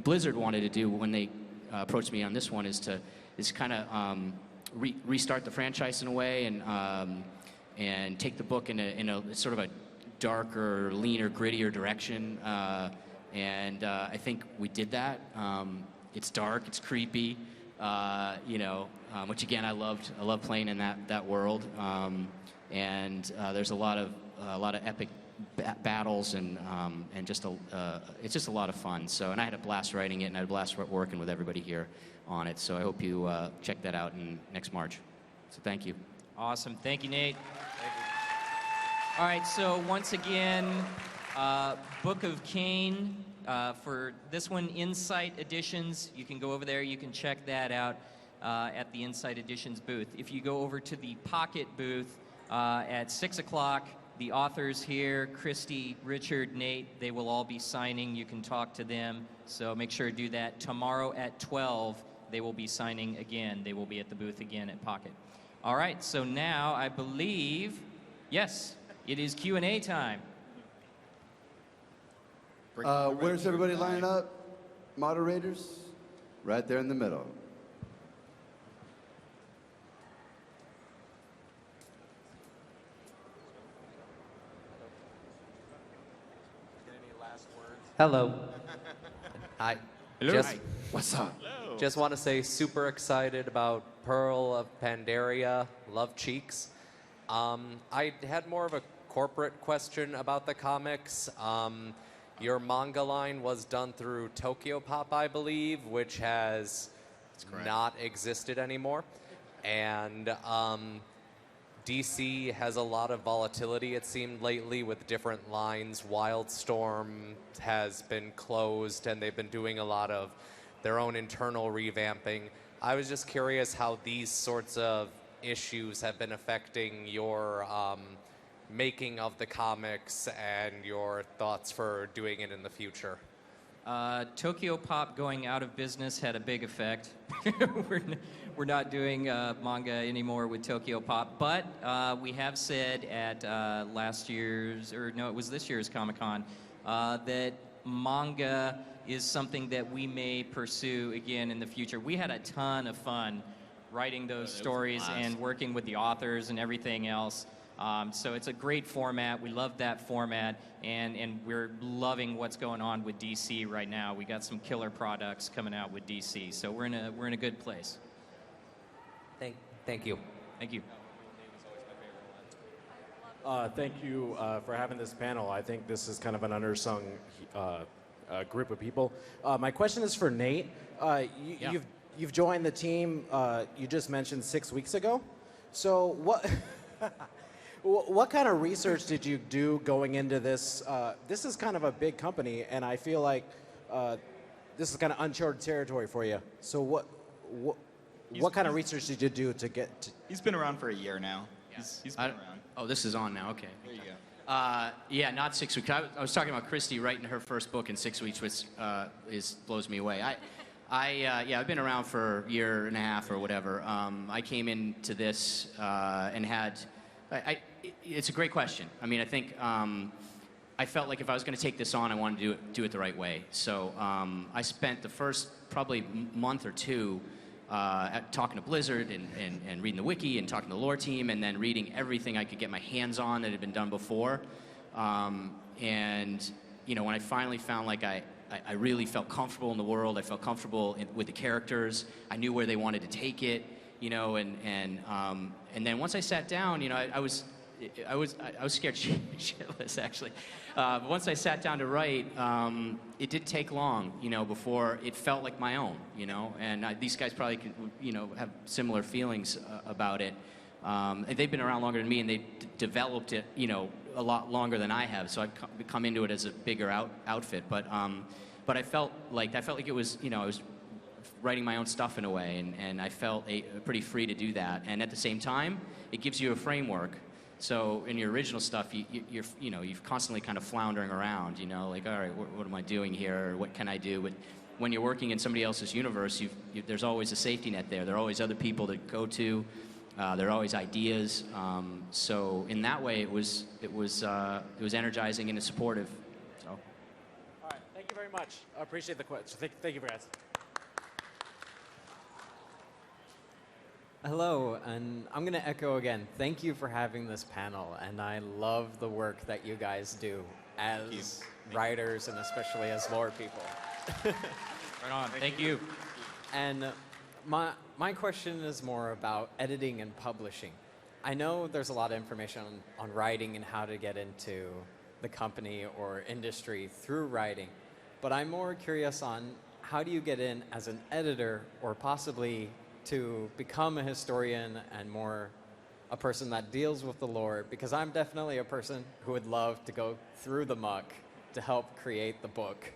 Blizzard wanted to do when they approached me on this one is kind of restart the franchise in a way, and take the book in a sort of a darker, leaner, grittier direction. I think we did that. It's dark, it's creepy, you know, which again I love playing in that world. There's a lot of epic battles, and it's just a lot of fun. So, and I had a blast writing it, and I had a blast working with everybody here on it. So I hope you check that out next March. So thank you. Awesome. Thank you, Nate. All right, so once again, Book of Cain, for this one, Insight Editions. You can go over there, you can check that out at the Insight Editions booth. If you go over to the Pocket booth at 6 o'clock, the authors here, Christy, Richard, Nate, they will all be signing. You can talk to them, so make sure to do that. Tomorrow at 12, they will be signing again. They will be at the booth again at Pocket. All right, so now I believe, yes, it is Q&A time. Where's everybody lining up? Moderators? Right there in the middle. Hello. Hi. Hello. What's up? Hello. Just want to say super excited about Pearl of Pandaria, Love Cheeks. I had more of a corporate question about the comics. Your manga line was done through Tokyo Pop, I believe, which has not existed anymore. And DC has a lot of volatility, it seemed, lately with different lines. Wildstorm has been closed, and they've been doing a lot of their own internal revamping. I was just curious how these sorts of issues have been affecting your making of the comics and your thoughts for doing it in the future. Tokyo Pop going out of business had a big effect. We're not doing manga anymore with Tokyo Pop, but we have said at last year's, or no, it was this year's Comic-Con, that manga is something that we may pursue again in the future. We had a ton of fun writing those stories and working with the authors and everything else. So it's a great format. We love that format, and we're loving what's going on with DC right now. We got some killer products coming out with DC, so we're in a good place. Thank you. Thank you. Thank you for having this panel. I think this is kind of an undersung group of people. My question is for Nate. You've joined the team. You just mentioned 6 weeks ago. So what? What kind of research did you do going into this? This is kind of a big company, and I feel like this is kind of uncharted territory for you. So what kind of research did you do to get to... He's been around for a year now. Yeah. He's been around. Oh, this is on now. Okay. There you go. Yeah, not 6 weeks. I was talking about Christy writing her first book in 6 weeks, which blows me away. I've been around for a year and a half or whatever. I came into this and had... it's a great question. I mean, I think I felt like if I was going to take this on, I wanted to do it the right way. So I spent the first probably month or two talking to Blizzard and reading the wiki and talking to the lore team and then reading everything I could get my hands on that had been done before. And, you know, when I finally found like I really felt comfortable in the world, I felt comfortable with the characters, I knew where they wanted to take it, you know, and then once I sat down, you know, I was scared shitless actually. But once I sat down to write, it didn't take long, you know, before it felt like my own, you know. And these guys probably could, you know, have similar feelings about it. They've been around longer than me, and they developed it, you know, a lot longer than I have. So I've come into it as a bigger outfit. But I felt like it was, you know, I was writing my own stuff in a way, and I felt pretty free to do that. And at the same time, it gives you a framework. So in your original stuff, you're constantly kind of floundering around, you know, like, all right, what am I doing here? What can I do? But when you're working in somebody else's universe, there's always a safety net there. There are always other people to go to. There are always ideas. So in that way, it was energizing and supportive. So. All right, thank you very much. I appreciate the question. Thank you, guys. Hello, and I'm going to echo again. Thank you for having this panel, and I love the work that you guys do as writers and especially as lore people. Right on. Thank you. And my question is more about editing and publishing. I know there's a lot of information on writing and how to get into the company or industry through writing, but I'm more curious on how do you get in as an editor or possibly to become a historian and more a person that deals with the lore, because I'm definitely a person who would love to go through the muck to help create the book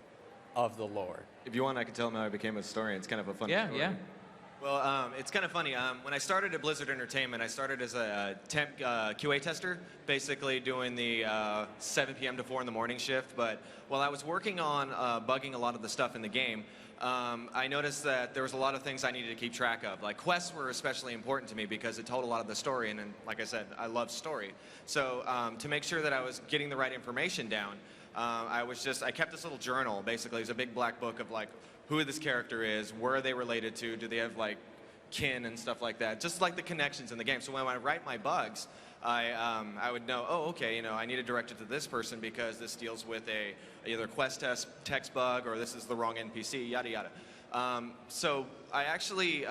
of the lore. If you want, I can tell them how I became a historian. It's kind of a funny story. Yeah. Well, it's kind of funny. When I started at Blizzard Entertainment, I started as a temp QA tester, basically doing the 7 p.m. to 4 in the morning shift. But while I was working on bugging a lot of the stuff in the game, I noticed that there was a lot of things I needed to keep track of. Like quests were especially important to me because it told a lot of the story, and like I said, I love story. So to make sure that I was getting the right information down, I kept this little journal. Basically, it's a big black book of like who this character is, where are they related to, do they have like kin and stuff like that, just like the connections in the game. So when I write my bugs, I would know, oh, okay, you know, I need to direct it to this person because this deals with either quest text bug or this is the wrong NPC, yada yada. So I actually,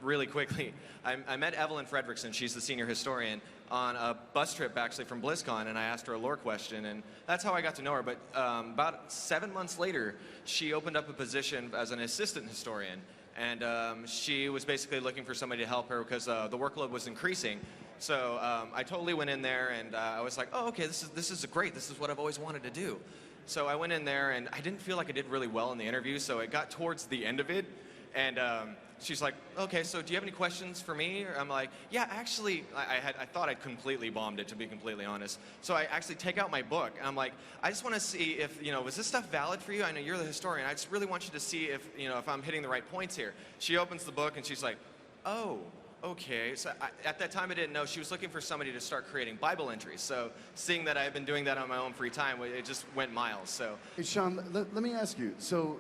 really quickly, I met Evelyn Fredrickson. She's the senior historian on a bus trip actually from BlizzCon, and I asked her a lore question, and that's how I got to know her. But about 7 months later, she opened up a position as an assistant historian, and she was basically looking for somebody to help her because the workload was increasing. So I totally went in there, and I was like, oh, okay, this is great. This is what I've always wanted to do. So I went in there, and I didn't feel like I did really well in the interview, so it got towards the end of it, and she's like, okay, so do you have any questions for me? I'm like, yeah, actually, I thought I'd completely bombed it, to be completely honest. So I actually take out my book, and I'm like, I just want to see if, was this stuff valid for you? I know you're the historian. I just really want you to see if, if I'm hitting the right points here. She opens the book, and she's like, oh, okay. So at that time, I didn't know. She was looking for somebody to start creating Bible entries. So seeing that I've been doing that on my own free time, it just went miles. So, Hey, Sean, let me ask you. So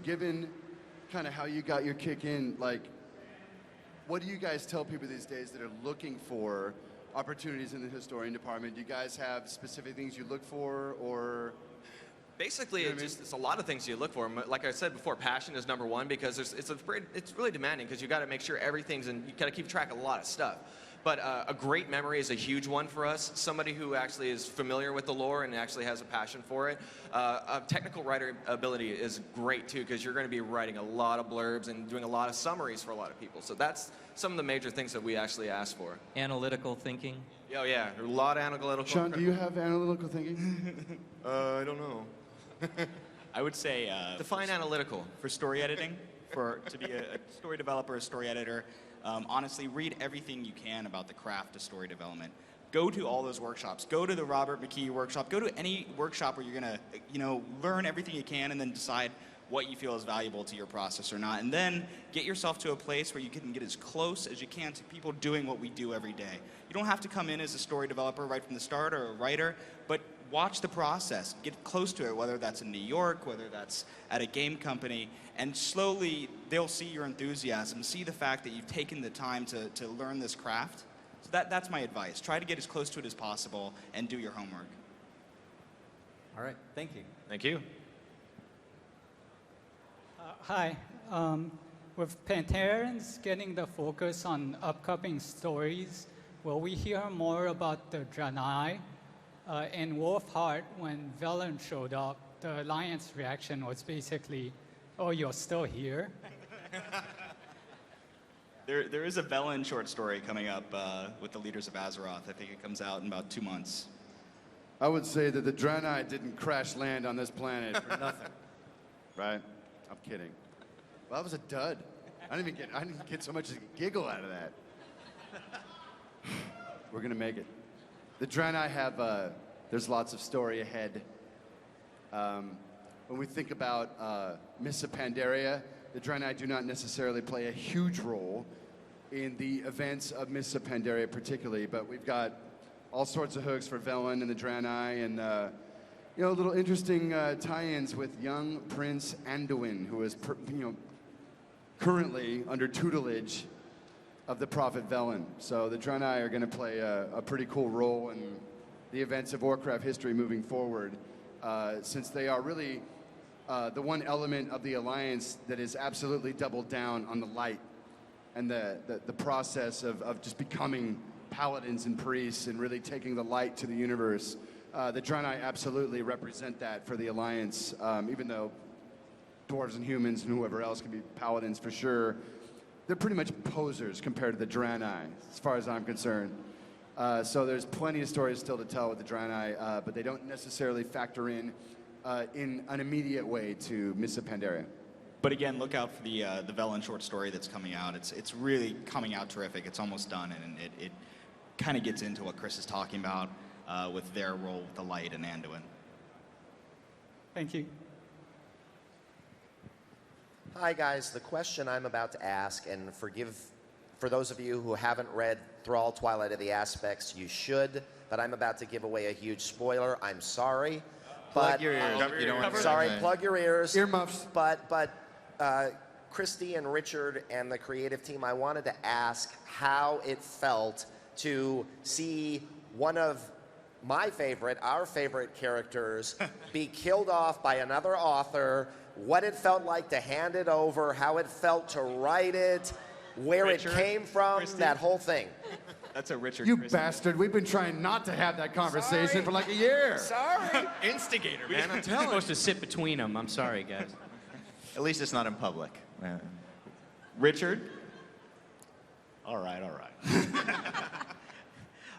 given kind of how you got your kick in, like, what do you guys tell people these days that are looking for opportunities in the historian department? Do you guys have specific things you look for, or? Basically, it's a lot of things you look for. Like I said before, passion is number one because it's really demanding because you got to make sure everything's, and you got to keep track of a lot of stuff. But a great memory is a huge one for us. Somebody who actually is familiar with the lore and actually has a passion for it. A technical writer ability is great too because you're going to be writing a lot of blurbs and doing a lot of summaries for a lot of people. So that's some of the major things that we actually ask for. Analytical thinking. Oh yeah, a lot of analytical. Sean, do you have analytical thinking? I don't know. I would say define analytical for story editing. To be a story developer, a story editor, honestly, read everything you can about the craft of story development. Go to all those workshops. Go to the Robert McKee workshop. Go to any workshop where you're gonna, learn everything you can, and then decide what you feel is valuable to your process or not. And then get yourself to a place where you can get as close as you can to people doing what we do every day. You don't have to come in as a story developer right from the start or a writer, but watch the process, get close to it, whether that's in New York, whether that's at a game company, and slowly they'll see your enthusiasm, see the fact that you've taken the time to learn this craft. So that's my advice. Try to get as close to it as possible and do your homework. All right, thank you. Thank you. Hi. With Pantherians getting the focus on upcoming stories, will we hear more about the Draenei? In Wolfheart, when Velen showed up, the Alliance reaction was basically, oh, you're still here? There is a Velen short story coming up with the leaders of Azeroth. I think it comes out in about 2 months. I would say that the Draenei didn't crash land on this planet for nothing. Right? I'm kidding. Well, that was a dud. I didn't get so much as a giggle out of that. We're gonna make it. The Draenei have, there's lots of story ahead. When we think about Mists of Pandaria, the Draenei do not necessarily play a huge role in the events of Mists of Pandaria particularly, but we've got all sorts of hooks for Velen and the Draenei, and little interesting tie-ins with young Prince Anduin, who is currently under tutelage of the Prophet Velen. So the Draenei are going to play a pretty cool role in the events of Warcraft history moving forward, since they are really the one element of the Alliance that is absolutely doubled down on the light and the process of just becoming paladins and priests and really taking the light to the universe. The Draenei absolutely represent that for the Alliance, even though dwarves and humans and whoever else can be paladins for sure. They're pretty much posers compared to the Draenei, as far as I'm concerned. So there's plenty of stories still to tell with the Draenei, but they don't necessarily factor in an immediate way to Mists of Pandaria. But again, look out for the Velen short story that's coming out. It's really coming out terrific. It's almost done, and it kind of gets into what Chris is talking about with their role with the light and Anduin. Thank you. Hi guys, the question I'm about to ask, and forgive for those of you who haven't read Thrall Twilight of the Aspects, you should, but I'm about to give away a huge spoiler. I'm sorry. Plug your ears. You don't want to sorry, plug your ears. Earmuffs. But Christy and Richard and the creative team, I wanted to ask how it felt to see one of my favorite, our favorite characters be killed off by another author, what it felt like to hand it over, how it felt to write it, where Richard, it came from, Christy. that whole thing. That's a Richard. You Christie. bastard. We've been trying not to have that conversation Sorry. for like a year. Sorry. Instigator, We're man. I'm telling you. supposed to sit between them. I'm sorry, guys. At least it's not in public. Richard. All right, all right.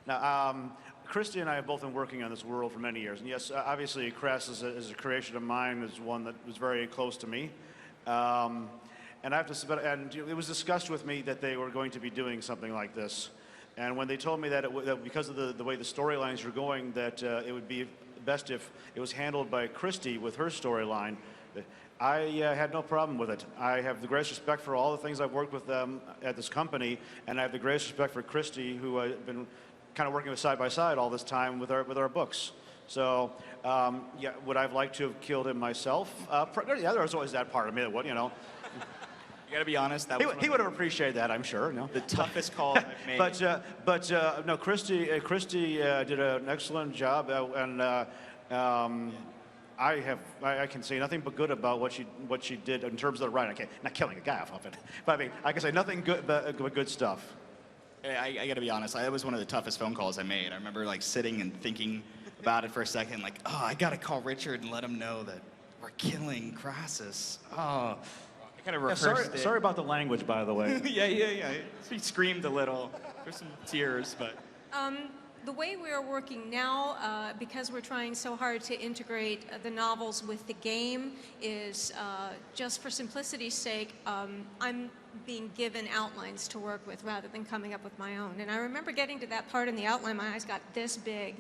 Now, Christy and I have both been working on this world for many years. And yes, obviously, Cress is a creation of mine, is one that was very close to me. And I have to say, and it was discussed with me that they were going to be doing something like this. And when they told me that, that because of the way the storylines were going, that it would be best if it was handled by Christy with her storyline, I had no problem with it. I have the greatest respect for all the things I've worked with them at this company, and I have the greatest respect for Christy, who I've been kind of working with side by side all this time with our books. So, yeah, would I have liked to have killed him myself? Yeah, there was always that part of me that would, you know. You gotta be honest. That He would have appreciated that, I'm sure. No? the toughest call I've made. But no, Christy did an excellent job, and I can say nothing but good about what she did in terms of the writing. Okay, not killing a guy off of it, but I mean, I can say nothing good but good stuff. I gotta be honest. That was one of the toughest phone calls I made. I remember like sitting and thinking about it for a second, like, oh, I gotta call Richard and let him know that we're killing Crassus. Oh, I kind of rehearsed it. Sorry about the language, by the way. yeah. He screamed a little. There's some tears, but. The way we are working now, because we're trying so hard to integrate the novels with the game, is just for simplicity's sake, I'm being given outlines to work with rather than coming up with my own. And I remember getting to that part in the outline, my eyes got this big.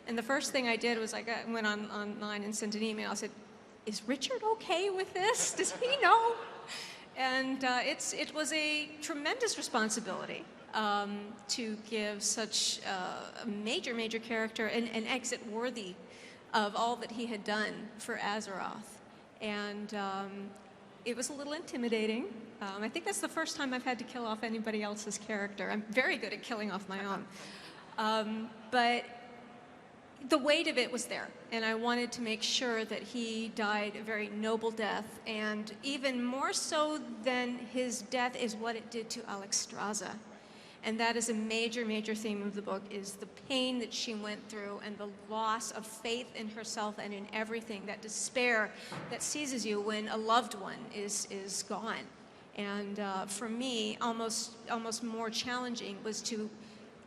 And the first thing I did was I went online and sent an email. I said, is Richard okay with this? Does he know? And it was a tremendous responsibility. To give such a major character an exit worthy of all that he had done for Azeroth. And it was a little intimidating. I think that's the first time I've had to kill off anybody else's character. I'm very good at killing off my own. But the weight of it was there, and I wanted to make sure that he died a very noble death, and even more so than his death is what it did to Alexstrasza. And that is a major theme of the book, is the pain that she went through and the loss of faith in herself and in everything, that despair that seizes you when a loved one is gone. And for me, almost more challenging was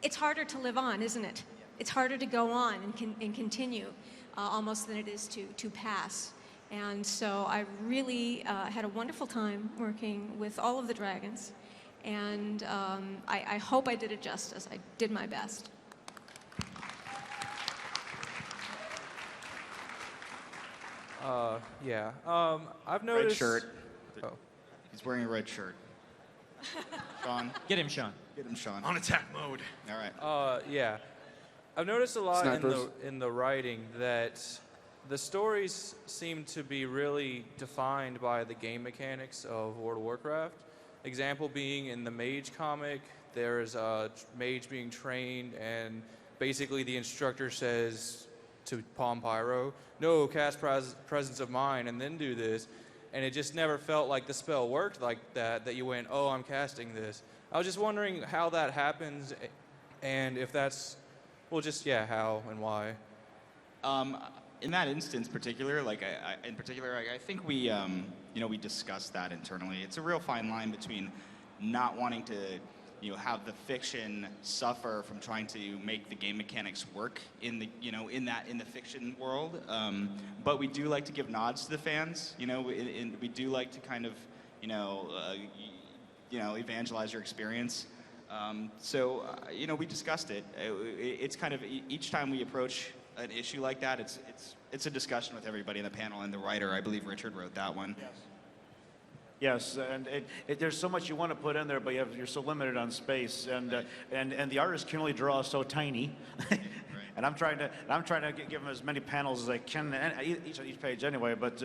it's harder to live on, isn't it? It's harder to go on and continue almost than it is to pass. And so I really had a wonderful time working with all of the dragons. And I hope I did it justice. I did my best. Yeah. I've noticed. Red shirt. Oh. He's wearing a red shirt. Sean. Get him, Sean. Get him, Sean. On attack mode. All right. Yeah. I've noticed a lot Snipers. in the writing that the stories seem to be really defined by the game mechanics of World of Warcraft. Example being in the mage comic, there's a mage being trained, and basically the instructor says to Palm Pyro, no, cast Presence of Mind and then do this. And it just never felt like the spell worked like that you went, oh, I'm casting this. I was just wondering how that happens, and if that's, well, just, yeah, how and why. In that instance, particular, I think we, we discussed that internally. It's a real fine line between not wanting to, have the fiction suffer from trying to make the game mechanics work in the, in the fiction world. But we do like to give nods to the fans. We do like to kind of, evangelize your experience. We discussed it. It's kind of each time we approach an issue like that, it's a discussion with everybody in the panel and the writer. I believe Richard wrote that one. Yes, and there's so much you want to put in there, but you're so limited on space, and the artist can only draw so tiny. Right. And I'm trying to give them as many panels as I can, each page anyway. But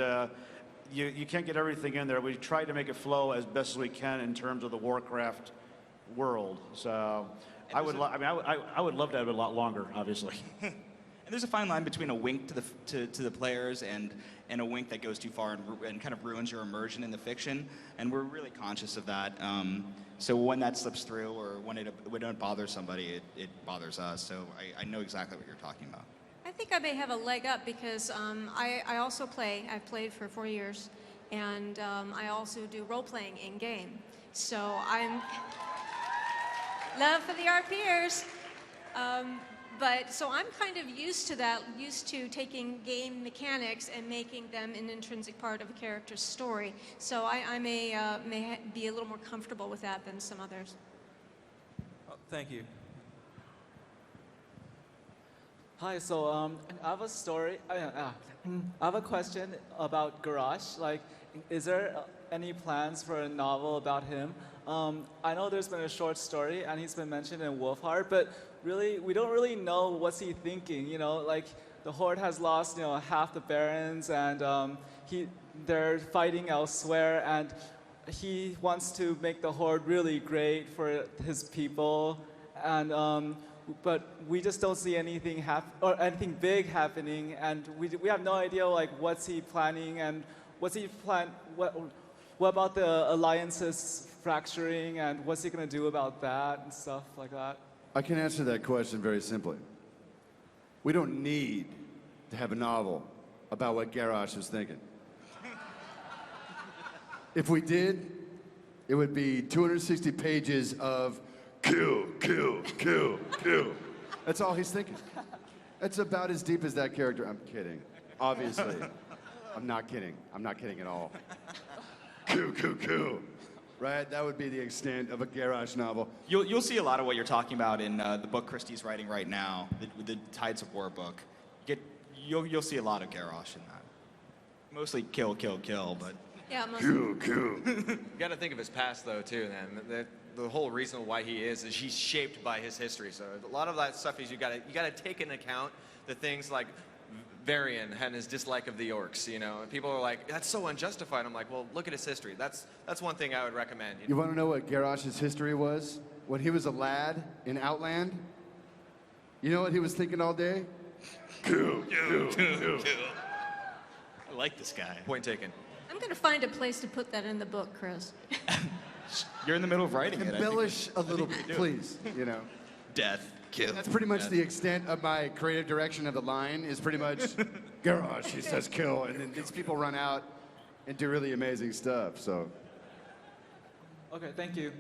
you can't get everything in there. We try to make it flow as best as we can in terms of the Warcraft world. So I would love to have it a lot longer, obviously. And there's a fine line between a wink to the players and a wink that goes too far and kind of ruins your immersion in the fiction. And we're really conscious of that. So when that slips through or when it bothers somebody, it bothers us. So I know exactly what you're talking about. I think I may have a leg up because I also play. I've played for 4 years, and I also do role-playing in-game. So I'm love for the RPers. So I'm kind of used to that, used to taking game mechanics and making them an intrinsic part of a character's story. So I may be a little more comfortable with that than some others. Oh, thank you. Hi, so I have a story. I have a question about Garrosh. Like, is there any plans for a novel about him? I know there's been a short story, and he's been mentioned in Wolfheart, but really, we don't really know what's he thinking. You know, like the Horde has lost, you know, half the barons, and they're fighting elsewhere, and he wants to make the Horde really great for his people, and but we just don't see anything anything big happening, and we have no idea like what's he planning and what's he what about the alliances fracturing, and what's he gonna do about that and stuff like that. I can answer that question very simply. We don't need to have a novel about what Garrosh was thinking. If we did, it would be 260 pages of kill, kill, kill, kill. That's all he's thinking. That's about as deep as that character. I'm kidding. Obviously. I'm not kidding. I'm not kidding at all. Kill, kill, kill. Right? That would be the extent of a Garrosh novel. You'll see a lot of what you're talking about in the book Christie's writing right now, the Tides of War book. You'll see a lot of Garrosh in that. Mostly kill, kill, kill, but... Yeah, kill, kill. You got to think of his past, though, too, man. The whole reason why he is he's shaped by his history. So a lot of that stuff is you got to take into account the things like Varian and his dislike of the orcs. You know, and people are like, that's so unjustified. I'm like, well, look at his history. That's one thing I would recommend. You want to know what Garrosh's history was? When he was a lad in Outland, you know what he was thinking all day? Kill, kill, kill. I like this guy. Point taken. I'm going to find a place to put that in the book, Chris. You're in the middle of writing it. Embellish a little bit, please. You know. Death, kill. That's pretty much death. the extent of my creative direction of the line. Is pretty much Garrosh. He says kill, and then these people run out and do really amazing stuff. So. Okay, thank you.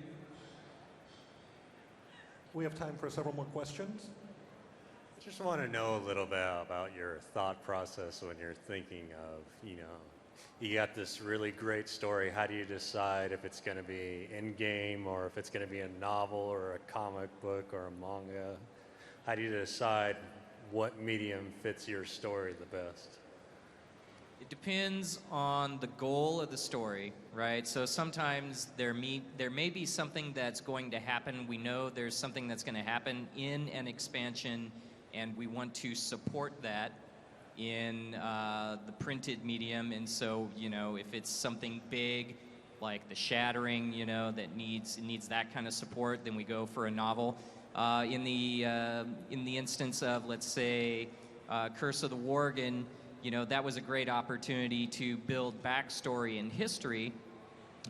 We have time for several more questions. I just want to know a little bit about your thought process when you're thinking of, you know, you got this really great story. How do you decide if it's going to be in-game or if it's going to be a novel or a comic book or a manga? How do you decide what medium fits your story the best? It depends on the goal of the story, right? So sometimes there may be something that's going to happen. We know there's something that's going to happen in an expansion, and we want to support that in the printed medium. And so, you know, if it's something big like The Shattering, you know, that needs that kind of support, then we go for a novel. In the instance of, let's say, Curse of the Worgen, you know, that was a great opportunity to build backstory and history.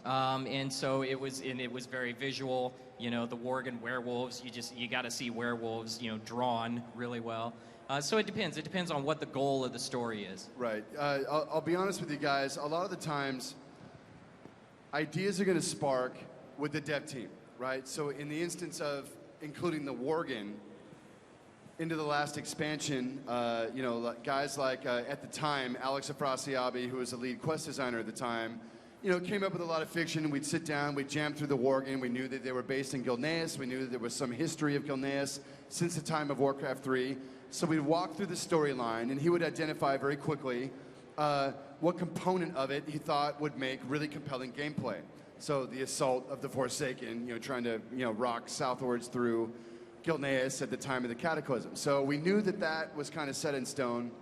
And so it was very visual. You know, the Worgen werewolves, you got to see werewolves, you know, drawn really well. So it depends. It depends on what the goal of the story is. Right. I'll be honest with you guys. A lot of the times, ideas are going to spark with the dev team, right? So in the instance of including the Worgen into the last expansion, you know, guys like, at the time, Alex Afrasiabi, who was the lead quest designer at the time, you know, came up with a lot of fiction. We'd sit down, we'd jam through the Worgen. We knew that they were based in Gilneas. We knew that there was some history of Gilneas since the time of Warcraft 3. So we'd walk through the storyline, and he would identify very quickly what component of it he thought would make really compelling gameplay. So the assault of the Forsaken, you know, trying to, you know, rock southwards through Gilneas at the time of the Cataclysm. So we knew that that was kind of set in stone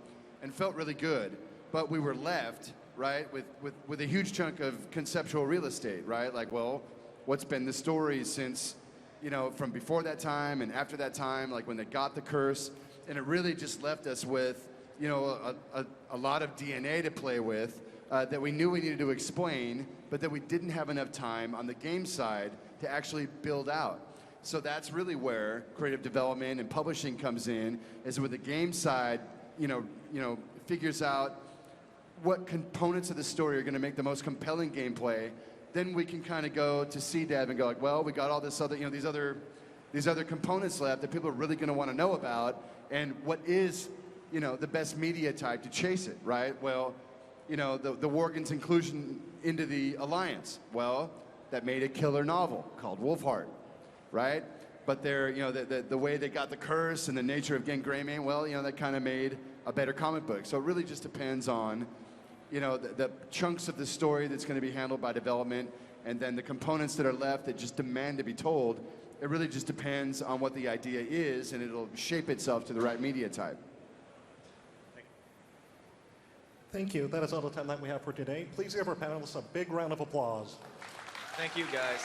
and felt really good, but we were left, right, with a huge chunk of conceptual real estate, right? Like, well, what's been the story since, you know, from before that time and after that time, like when they got the curse. and it really just left us with, you know, a lot of DNA to play with that we knew we needed to explain, but that we didn't have enough time on the game side to actually build out. So that's really where creative development and publishing comes in, is with the game side, you know, figures out what components of the story are going to make the most compelling gameplay. Then we can kind of go to CDev and go like, well, we got all this other, you know, these other components left that people are really going to want to know about, and what is, you know, the best media type to chase it, right? Well, you know, the Worgen's inclusion into the Alliance, well, that made a killer novel called Wolfheart, right? But they're, you know, the way they got the curse and the nature of Gen Greymane, well, you know, that kind of made a better comic book. So it really just depends on, you know, the chunks of the story that's going to be handled by development, and then the components that are left that just demand to be told. It really just depends on what the idea is, and it'll shape itself to the right media type. Thank you. That is all the time that we have for today. Please give our panelists a big round of applause. Thank you, guys.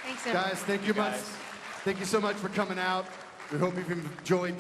Thanks, everyone. Guys, thank you much. Thank you so much for coming out. We hope you've enjoyed